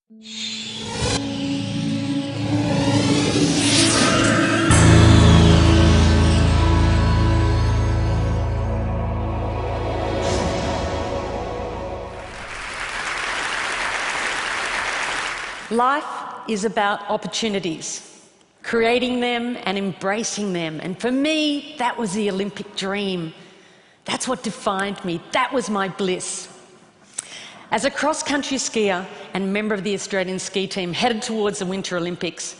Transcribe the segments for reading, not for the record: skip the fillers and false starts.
Life is about opportunities, creating them and embracing them. And for me, that was the Olympic dream. That's what defined me. That was my bliss. As a cross-country skier and member of the Australian ski team headed towards the Winter Olympics,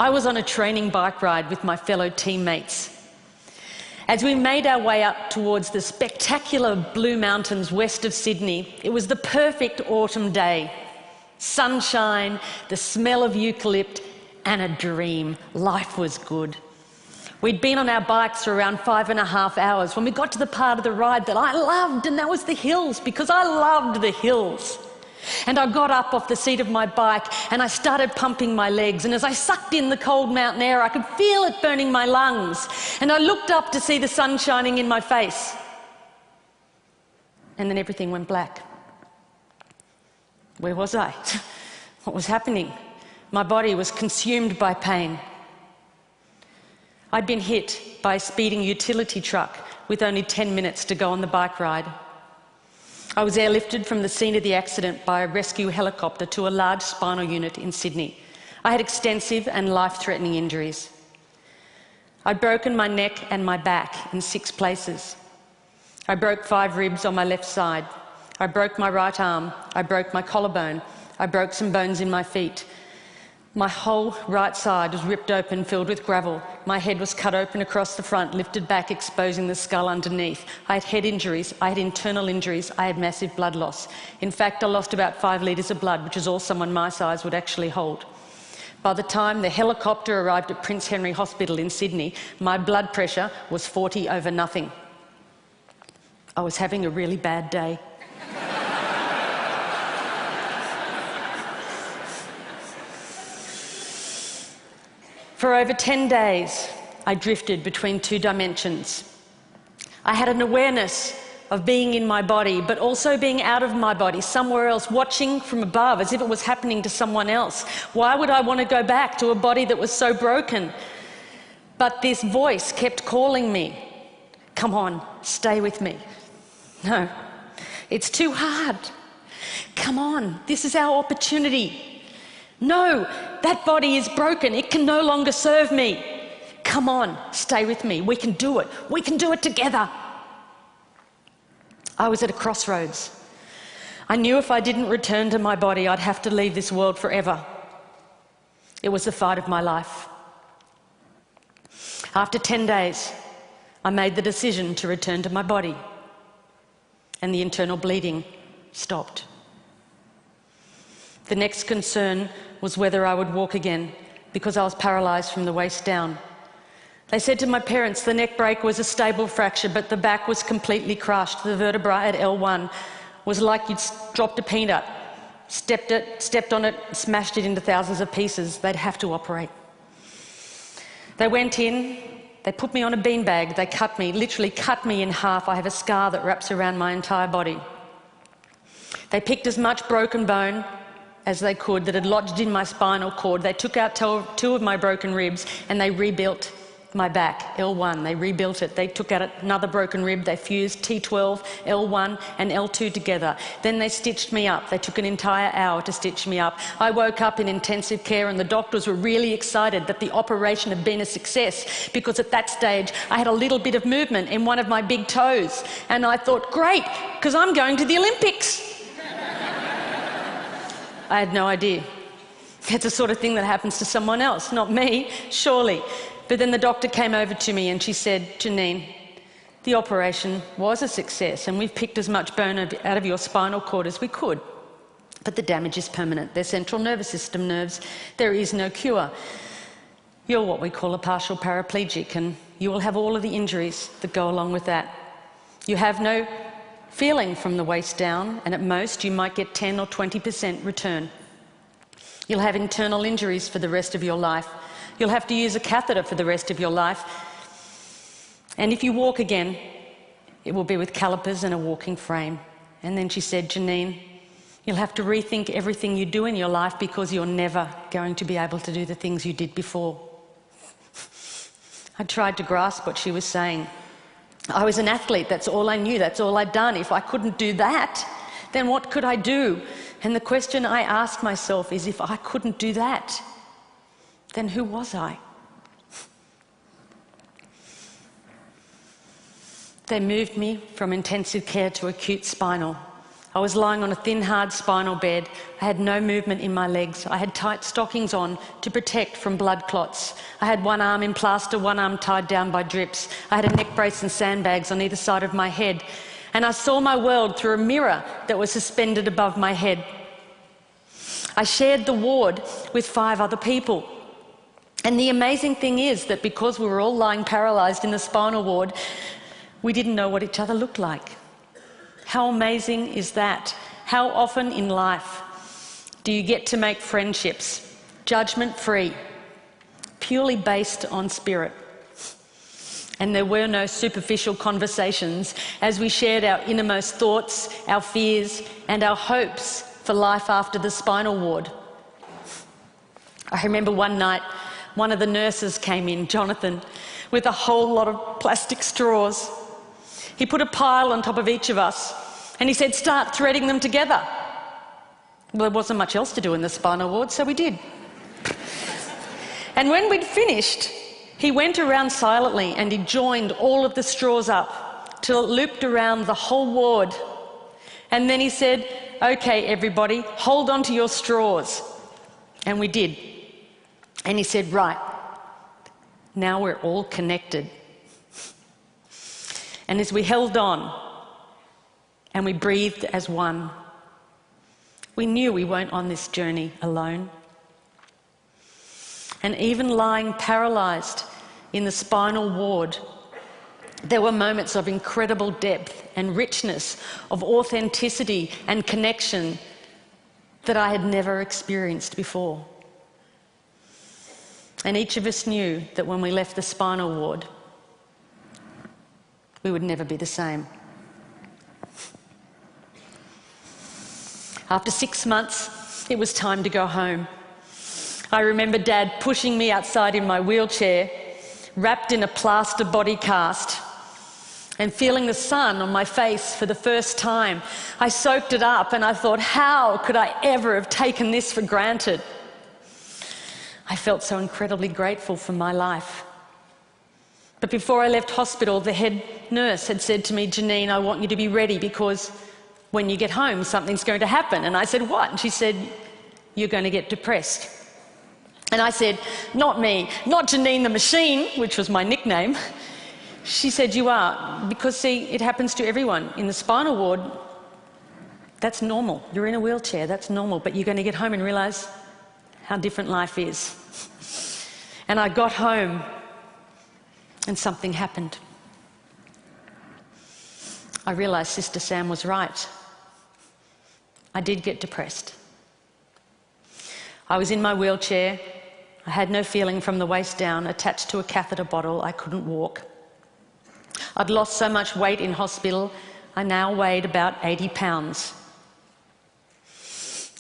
I was on a training bike ride with my fellow teammates. As we made our way up towards the spectacular Blue Mountains west of Sydney, it was the perfect autumn day. Sunshine, the smell of eucalypt, and a dream. Life was good. We'd been on our bikes for around 5.5 hours when we got to the part of the ride that I loved, and that was the hills, because I loved the hills. And I got up off the seat of my bike and I started pumping my legs, and as I sucked in the cold mountain air, I could feel it burning my lungs. And I looked up to see the sun shining in my face. And then everything went black. Where was I? What was happening? My body was consumed by pain. I'd been hit by a speeding utility truck with only 10 minutes to go on the bike ride. I was airlifted from the scene of the accident by a rescue helicopter to a large spinal unit in Sydney. I had extensive and life-threatening injuries. I'd broken my neck and my back in 6 places. I broke 5 ribs on my left side. I broke my right arm. I broke my collarbone. I broke some bones in my feet. My whole right side was ripped open, filled with gravel. My head was cut open across the front, lifted back, exposing the skull underneath. I had head injuries. I had internal injuries. I had massive blood loss. In fact, I lost about 5 litres of blood, which is all someone my size would actually hold. By the time the helicopter arrived at Prince Henry Hospital in Sydney, my blood pressure was 40 over nothing. I was having a really bad day. For over 10 days, I drifted between 2 dimensions. I had an awareness of being in my body, but also being out of my body, somewhere else, watching from above as if it was happening to someone else. Why would I want to go back to a body that was so broken? But this voice kept calling me, come on, stay with me. No, it's too hard. Come on, this is our opportunity. No, that body is broken. It can no longer serve me. Come on, stay with me. We can do it. We can do it together. I was at a crossroads. I knew if I didn't return to my body, I'd have to leave this world forever. It was the fight of my life. After 10 days, I made the decision to return to my body, and the internal bleeding stopped. The next concern was whether I would walk again, because I was paralysed from the waist down. They said to my parents the neck break was a stable fracture, but the back was completely crushed. The vertebra at L1 was like you'd dropped a peanut, stepped on it, smashed it into thousands of pieces. They'd have to operate. They went in, they put me on a beanbag, they cut me, literally cut me in half. I have a scar that wraps around my entire body. They picked as much broken bone as they could that had lodged in my spinal cord. They took out 2 of my broken ribs and they rebuilt my back, L1. They rebuilt it. They took out another broken rib. They fused T12, L1 and L2 together. Then they stitched me up. They took an entire hour to stitch me up. I woke up in intensive care and the doctors were really excited that the operation had been a success, because at that stage I had a little bit of movement in one of my big toes. And I thought, great, because I'm going to the Olympics. I had no idea. It's the sort of thing that happens to someone else, not me, surely. But then the doctor came over to me and she said, Janine, the operation was a success and we've picked as much bone out of your spinal cord as we could. But the damage is permanent. They're central nervous system nerves. There is no cure. You're what we call a partial paraplegic, and you will have all of the injuries that go along with that. You have no feeling from the waist down, and at most you might get 10 or 20% return. You'll have internal injuries for the rest of your life. You'll have to use a catheter for the rest of your life. And if you walk again, it will be with calipers and a walking frame. And then she said, Janine, You'll have to rethink everything you do in your life because you're never going to be able to do the things you did before. I tried to grasp what she was saying. I was an athlete, that's all I knew, that's all I'd done. If I couldn't do that, then what could I do? And the question I asked myself is, if I couldn't do that, then who was I? They moved me from intensive care to acute spinal. I was lying on a thin, hard spinal bed. I had no movement in my legs. I had tight stockings on to protect from blood clots. I had one arm in plaster, one arm tied down by drips. I had a neck brace and sandbags on either side of my head. And I saw my world through a mirror that was suspended above my head. I shared the ward with 5 other people. And the amazing thing is that because we were all lying paralysed in the spinal ward, we didn't know what each other looked like. How amazing is that? How often in life do you get to make friendships, judgment-free, purely based on spirit? And there were no superficial conversations as we shared our innermost thoughts, our fears, and our hopes for life after the spinal ward. I remember one night, one of the nurses came in, Jonathan, with a whole lot of plastic straws. He put a pile on top of each of us and he said, "Start threading them together." Well, there wasn't much else to do in the spinal ward, so we did. And when we'd finished, he went around silently and he joined all of the straws up till it looped around the whole ward. And then he said, "Okay, everybody, hold on to your straws." And we did. And he said, "Right, now we're all connected." And as we held on and we breathed as one, we knew we weren't on this journey alone. And even lying paralysed in the spinal ward, there were moments of incredible depth and richness, of authenticity and connection that I had never experienced before. And each of us knew that when we left the spinal ward, we would never be the same. After 6 months, it was time to go home. I remember Dad pushing me outside in my wheelchair, wrapped in a plaster body cast, and feeling the sun on my face for the first time. I soaked it up and I thought, how could I ever have taken this for granted? I felt so incredibly grateful for my life. But before I left hospital, the head nurse had said to me, "Janine, I want you to be ready because when you get home, something's going to happen." And I said, "What?" And she said, "You're going to get depressed." And I said, "Not me, not Janine the Machine," which was my nickname. She said, "You are, because see, it happens to everyone. In the spinal ward, that's normal. You're in a wheelchair, that's normal, but you're going to get home and realise how different life is." And I got home and something happened. I realised Sister Sam was right. I did get depressed. I was in my wheelchair. I had no feeling from the waist down, attached to a catheter bottle. I couldn't walk. I'd lost so much weight in hospital, I now weighed about 80 pounds.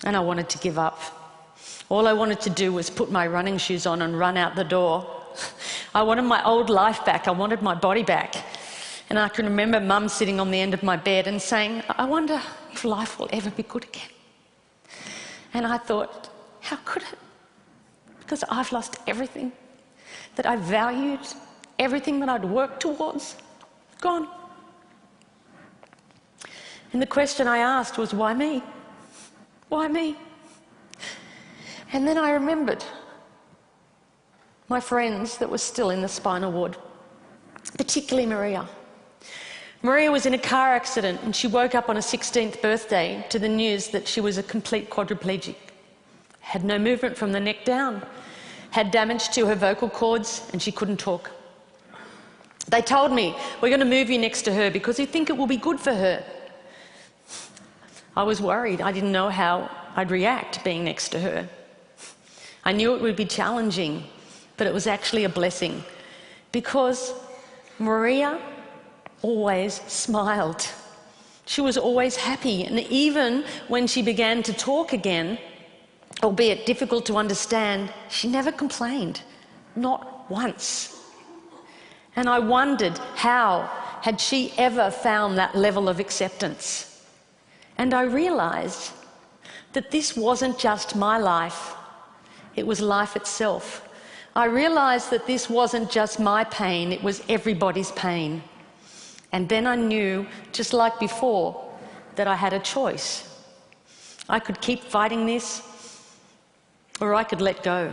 And I wanted to give up. All I wanted to do was put my running shoes on and run out the door. I wanted my old life back. I wanted my body back. And I can remember Mum sitting on the end of my bed and saying, "I wonder if life will ever be good again." And I thought, how could it? Because I've lost everything that I valued, everything that I'd worked towards, gone. And the question I asked was, why me? Why me? And then I remembered my friends that were still in the spinal ward, particularly Maria. Maria was in a car accident and she woke up on her 16th birthday to the news that she was a complete quadriplegic. Had no movement from the neck down, had damage to her vocal cords and she couldn't talk. They told me, "We're going to move you next to her because we think it will be good for her." I was worried. I didn't know how I'd react being next to her. I knew it would be challenging, but it was actually a blessing because Maria always smiled. She was always happy, and even when she began to talk again, albeit difficult to understand, she never complained, not once. And I wondered, how had she ever found that level of acceptance? And I realised that this wasn't just my life, it was life itself. I realised that this wasn't just my pain, it was everybody's pain. And then I knew, just like before, that I had a choice. I could keep fighting this, or I could let go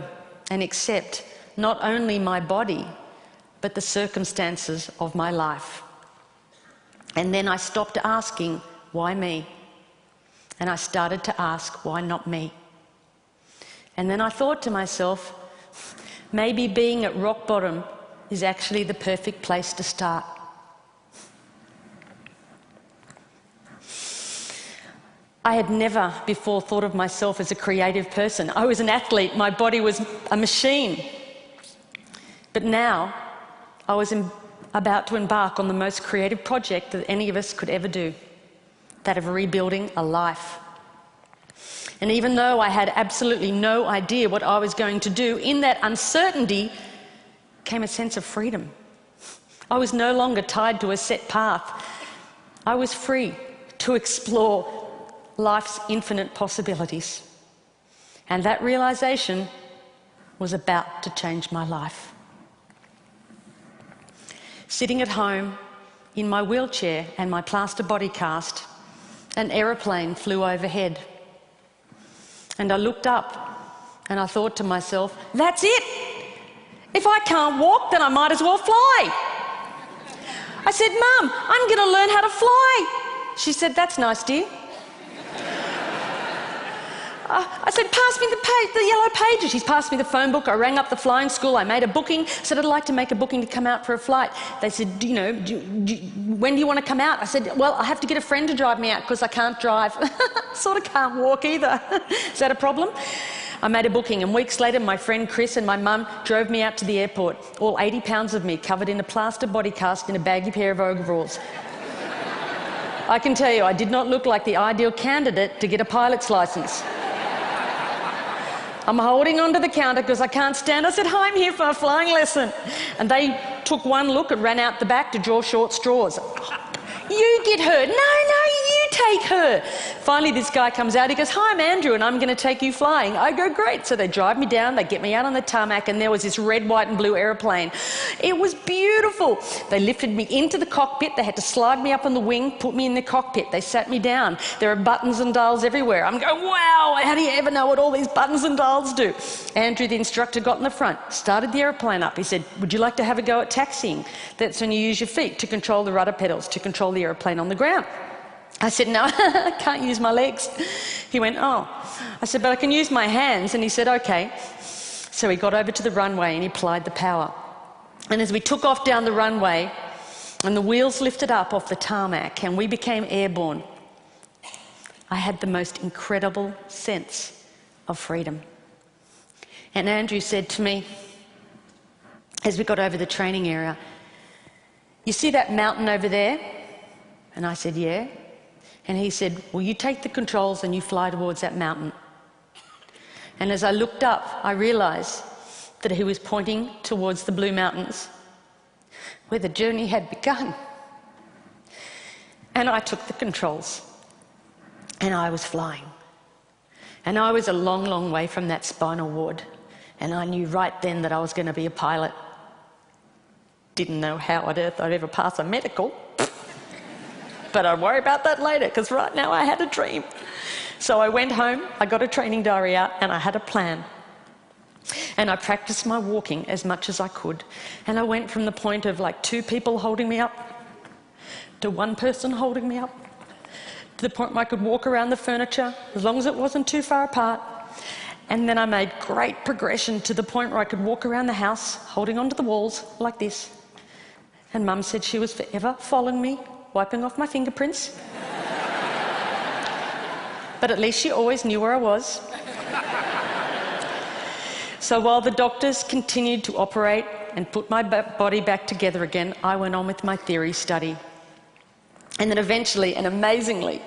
and accept not only my body, but the circumstances of my life. And then I stopped asking, why me? And I started to ask, why not me? And then I thought to myself, maybe being at rock bottom is actually the perfect place to start. I had never before thought of myself as a creative person. I was an athlete, my body was a machine. But now I was about to embark on the most creative project that any of us could ever do, that of rebuilding a life. And even though I had absolutely no idea what I was going to do, in that uncertainty came a sense of freedom. I was no longer tied to a set path. I was free to explore life's infinite possibilities. And that realisation was about to change my life. Sitting at home in my wheelchair and my plaster body cast, an aeroplane flew overhead. And I looked up and I thought to myself, that's it! If I can't walk, then I might as well fly. I said, Mum, I'm going to learn how to fly. She said, that's nice, dear. I said, pass me the yellow pages. She's passed me the phone book. I rang up the flying school. I made a booking. Said, I'd like to make a booking to come out for a flight. They said, when do you want to come out? I said, well, I have to get a friend to drive me out because I can't drive. Sort of can't walk either. Is that a problem? I made a booking, and weeks later my friend Chris and my mum drove me out to the airport, all 80 pounds of me covered in a plaster body cast in a baggy pair of overalls. I can tell you, I did not look like the ideal candidate to get a pilot's licence. I'm holding onto the counter because I can't stand. I said, hi, I'm here for a flying lesson. And they took one look and ran out the back to draw short straws. You get her. No, you take her. Finally, this guy comes out. He goes, hi, I'm Andrew, and I'm going to take you flying. I go, great. So they drive me down. They get me out on the tarmac, and there was this red, white, and blue aeroplane. It was beautiful. They lifted me into the cockpit. They had to slide me up on the wing, put me in the cockpit. They sat me down. There are buttons and dials everywhere. I'm going, wow, how do you ever know what all these buttons and dials do? Andrew, the instructor, got in the front, started the aeroplane up. He said, would you like to have a go at taxiing? That's when you use your feet to control the rudder pedals, to control the aeroplane on the ground. I said, no, I can't use my legs. He went, oh. I said, but I can use my hands. And he said, okay. So he got over to the runway and he applied the power. And as we took off down the runway and the wheels lifted up off the tarmac and we became airborne, I had the most incredible sense of freedom. And Andrew said to me, as we got over the training area, you see that mountain over there? And I said, yeah. And he said, well, you take the controls and you fly towards that mountain. And as I looked up, I realised that he was pointing towards the Blue Mountains, where the journey had begun. And I took the controls, and I was flying. And I was a long, long way from that spinal ward, and I knew right then that I was going to be a pilot. Didn't know how on earth I'd ever pass a medical. But I'd worry about that later, because right now I had a dream. So I went home, I got a training diary out, and I had a plan. And I practiced my walking as much as I could. And I went from the point of like 2 people holding me up to 1 person holding me up, to the point where I could walk around the furniture as long as it wasn't too far apart. And then I made great progression to the point where I could walk around the house holding onto the walls like this. And Mum said she was forever following me, wiping off my fingerprints. But at least she always knew where I was. So while the doctors continued to operate and put my body back together again, I went on with my theory study. And then eventually and amazingly,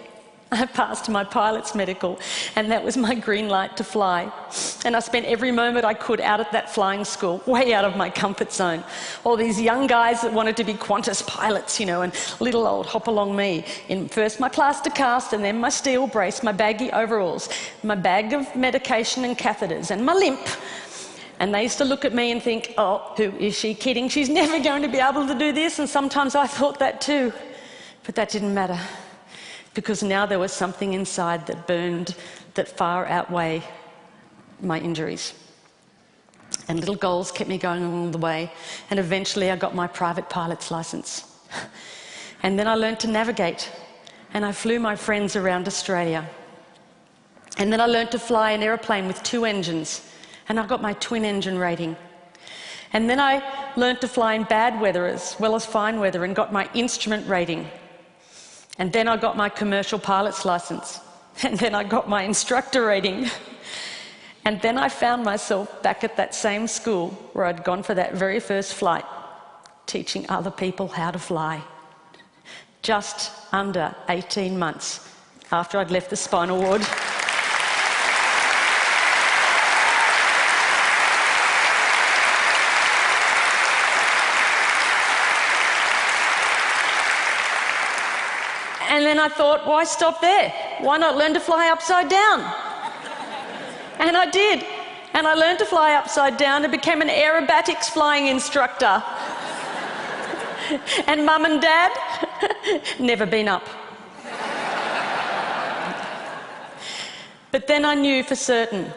I passed my pilot's medical, and that was my green light to fly. And I spent every moment I could out at that flying school, way out of my comfort zone. All these young guys that wanted to be Qantas pilots, you know, and little old hop-along me in first my plaster cast and then my steel brace, my baggy overalls, my bag of medication and catheters, and my limp. And they used to look at me and think, oh, who is she kidding? She's never going to be able to do this. And sometimes I thought that too. But that didn't matter, because now there was something inside that burned that far outweighed my injuries. And little goals kept me going along the way, and eventually I got my private pilot's license. And then I learned to navigate, and I flew my friends around Australia. And then I learned to fly an aeroplane with 2 engines, and I got my twin engine rating. And then I learned to fly in bad weather as well as fine weather and got my instrument rating. And then I got my commercial pilot's license. And then I got my instructor rating. And then I found myself back at that same school where I'd gone for that very first flight, teaching other people how to fly. Just under 18 months after I'd left the spinal ward. And then I thought, why stop there? Why not learn to fly upside down? And I did. And I learned to fly upside down and became an aerobatics flying instructor. And Mum and Dad, never been up. But then I knew for certain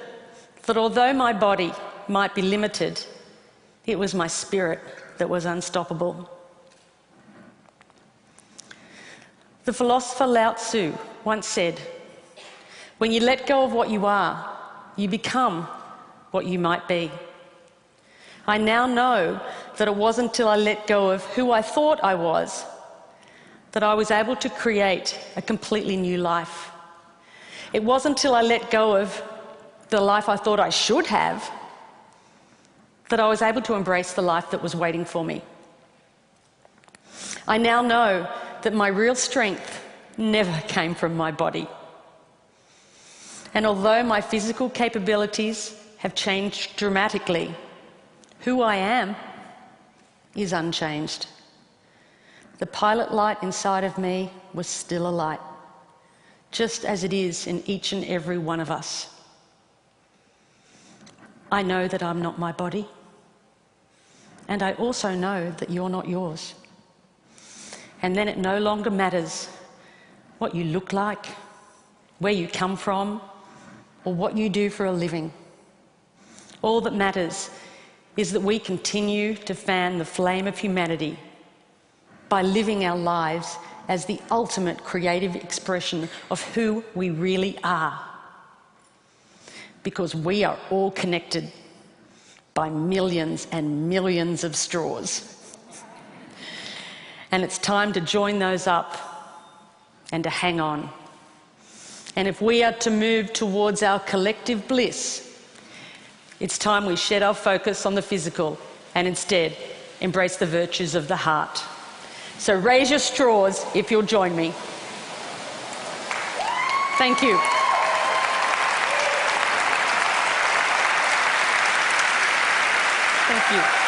that although my body might be limited, it was my spirit that was unstoppable. The philosopher Lao Tzu once said, when you let go of what you are, you become what you might be. I now know that it wasn't until I let go of who I thought I was that I was able to create a completely new life. It wasn't until I let go of the life I thought I should have that I was able to embrace the life that was waiting for me. I now know that my real strength never came from my body. And although my physical capabilities have changed dramatically, who I am is unchanged. The pilot light inside of me was still a light, just as it is in each and every one of us. I know that I'm not my body, and I also know that you're not yours. And then it no longer matters what you look like, where you come from, or what you do for a living. All that matters is that we continue to fan the flame of humanity by living our lives as the ultimate creative expression of who we really are. Because we are all connected by millions and millions of straws. And it's time to join those up and to hang on. And if we are to move towards our collective bliss, it's time we shed our focus on the physical and instead embrace the virtues of the heart. So raise your straws if you'll join me. Thank you. Thank you.